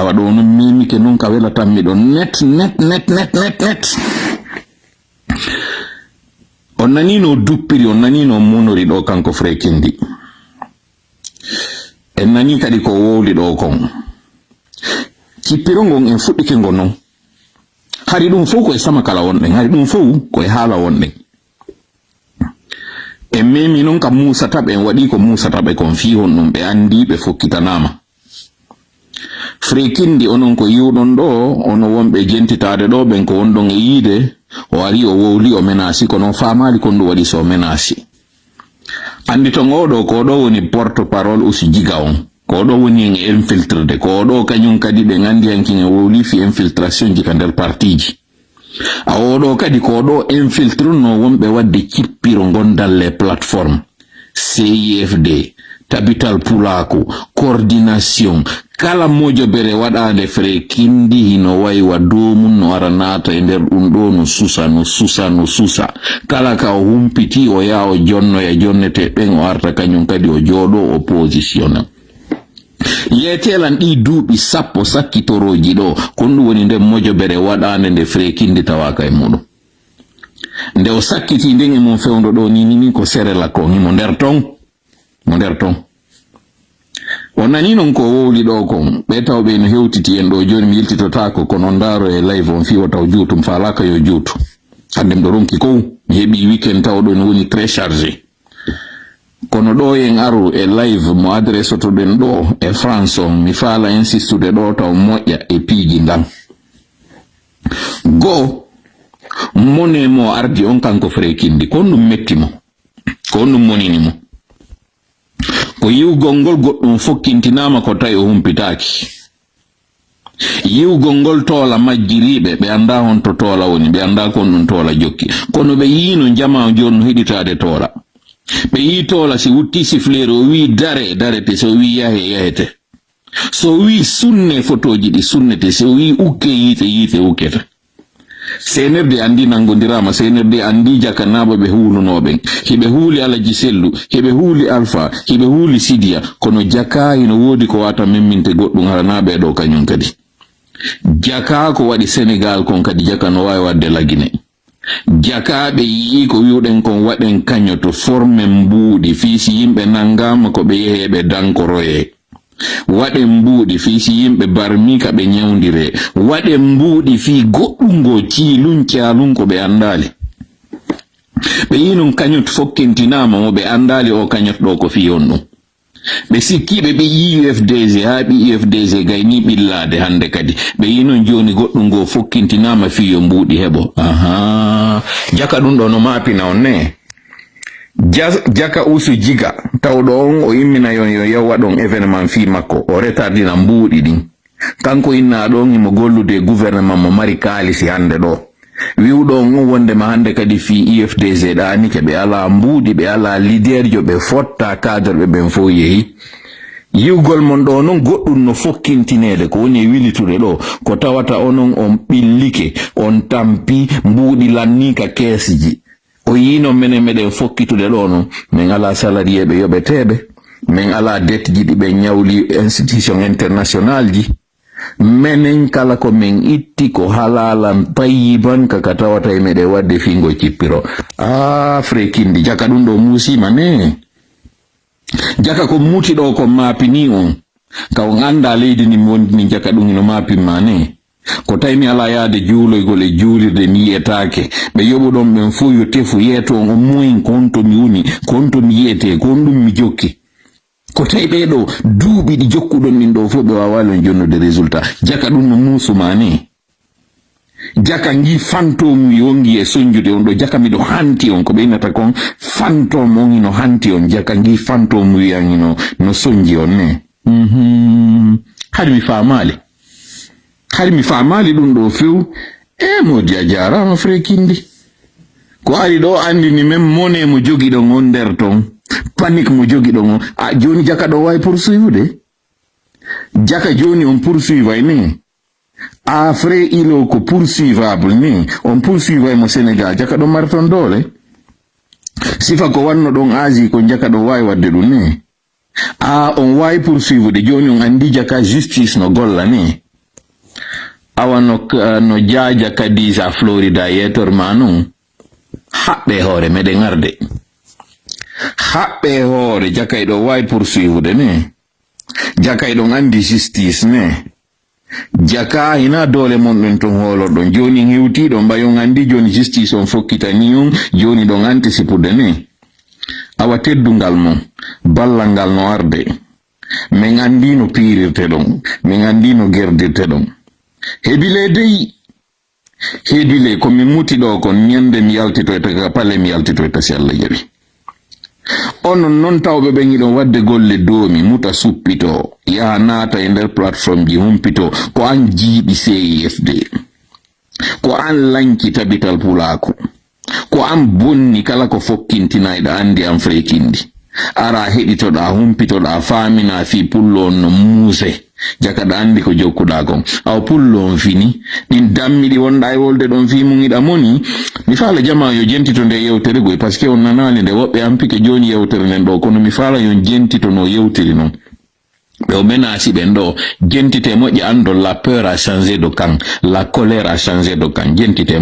awado no mimi ke non ka wela tammi do net on nanino duppiri on nanino monori do kanko Frekindi en nani kadi ko wowli do kon cippirongon en fuddike ngonon hari dum fo ko e sama kala wonde hari dum fo ko e hala wonde e memi non ka Musa tabe en wadi ko Musa tabe kon fi hon dum be andi be fokkitanama Frekindi onon ko yiwdon do ono wonbe jentitaade do ben ko wondon e yide o ari o wowli o menasi kono famali kondo wadi so menasi andi to ngodo ko do woni porte parole usi jiga on ko do woni en infiltrade ko do kanyum kadi be ngandi ankin wowli fi infiltration jika der partiji a odo kadi ko do infiltru no wonbe wadde cippiro gondal le plateforme CIFD Tabital Pulako coordination kala mojo bere wadande Frekindi hino way wadomun no aranata e nder dum do no susa kala ka o humpiti o ya o jonno ya jonnete ben o arta kanyum kadi o jodo opposition yetelan di duubi sappo sakkitoroji do kondu woni nde mojo bere wadande nde Frekindi tawaka e mudo nde o sakkiti ndenge mon fewndo do ni ko serela ko mo nder ton onani non ko wowli do kon be tawbe no hewtiti en do joni mi yiltitota ko kono ndaro e live on fi o taw juutum falaka yo juutu handem do ronki ko mi hebi weekend taw do no woni très chargé kono do en aru e live mo adresse to den do e France on mi fala insistude do taw moƴƴa e piiji ndam go mone mo ardi on kanko Frekindi kon dum mettimo kon dum moninimo ko yiwgol ngol goddum fokkintinama ko tay o humpitaki yiwgol ngol tola majjiribe be anda hon to tola woni be anda kon dum tola jokki kono be yino jama jonno hiditaade tola be yi tola si wutti si flero wi dare te so wi yahete so wi sunne fotoji di sunnete so wi ukke yite uketa senerde andi nangondirama senerde andi jakanaba be hulunoben hibe huli alaji sellu hibe huli alfa hibe huli sidia kono jaka ino wodi ko wata memminte goddum haranabe do kanyum kadi jaka ko wadi Senegal kon kadi jaka no way wadde lagine jaka be yi ko wiuden kon waden kanyoto forme mbudi fisi yimbe nangama ko be yehebe dankoroye wade mbudi fi si yimbe barmi ka be nyawndire wade mbudi fi goddungo ciilun cialun ko be andali be yinun kanyot fokkentinama mo be andali o kanyot do ko fi yonno be sikkibe be UFDZ habi UFDZ gayni billade hande kadi be yinun joni goddungo fokkentinama fi yo mbudi hebo jaka dun do no mapi na onne jaka usu jiga tawdo on o yimmina yon yo yawa don evenement fi makko o retardina mbudi din kanko inna don mo gollude gouvernement mo mari kalisi hande do wiwdo on wonde ma hande kadi fi IFDZ dani ke be ala mbudi be ala leader jo be fotta cadre be ben fo yehi yiwgol mon do non goddum no fokkintinede ko woni wilitude do ko tawata onon on billike on tampi mbudi lannika kesiji o yino meden fokkitude do no men ala salarié be yobetebe men ala dette ji be nyawli institution international ji menen kala ko men itti ko halalan tayyiban ka katawata e mede wadde fingo cippiro Frekindi jaka dum do musi mane jaka ko muti do ko mapini on ka on anda leydi ni mondini jaka dum no mapi mane ko taymi ala yaade juuloygol e juulirde mi yetaake be yobudon ben fu yo tefu yeto on moyin konto mi woni konto mi yete kondum mi jokki ko taybe do duubi di jokkudon min do fu be wawalon jonnude résultat jaka dum no musu mane jaka ngi fantôme yongi e sonjude on do jaka mi do hanti on ko be nata kon fantôme on no hanti on jaka ngi fantôme yangino no sonji on ne hadi mi famali dum do few mo diajara ma Frekindi ko ari do andi ni mem mone mo jogi do on der ton panique mo jogi do joni jaka do way poursuivre jaka joni on poursuivre ni Fré ilo ko poursuivable ni on poursuivre mo Sénégal jaka do marton dole sifa ko wanno don Asie ko jaka do way wadde dum ni on way poursuivre de joni on andi jaka justice no golla ni awa no jaja kadisa Florida yetor manu haɓɓe hoore meɗe ngarde haɓɓe hoore jakayɗo wawi poursuivre ne jakayɗo andi justice ne jaka hina dole mon ɗon ton holoɗon joni hewtiɗo mbayon andi joni justice on fokkitani on joni ɗon anticipude ne awa teddungal mon ballangal no arde min andi no pirirte ɗon min andi no gerdirte ɗon heedile dey heedile ko min muti ɗo kon ñande mi yaltitoyta ka palle mi yaltitoyta si Allah jaɓi onon non tawɓe ɓen iɗon wadde golle doomi muta suppito yaha naata e nder plateforme ji humpito ko an jiiɗi CIFD ko an lanki tabital pulaako ko an bonni kala ko fokkintinayɗa andi an frekindi ara heɗitoɗa humpitoɗa faamina fi pullo on no muuse jakaɗa andi ko jokkuɗa kon aw pullo on fini ɗin dammiɗi wonɗa e wolde ɗon fi mugiɗa moni mi faala jama yo jentito nde yewtere goy par ce que on nanali nde woɓɓe ampike joni yewtere nden ɗo kono mi faala yon jentito no yewtiri non ɓe o menasi ɓen ɗo jentite moƴƴe ando la peur a changé de camp la colère a changé de camp jentite moƴƴe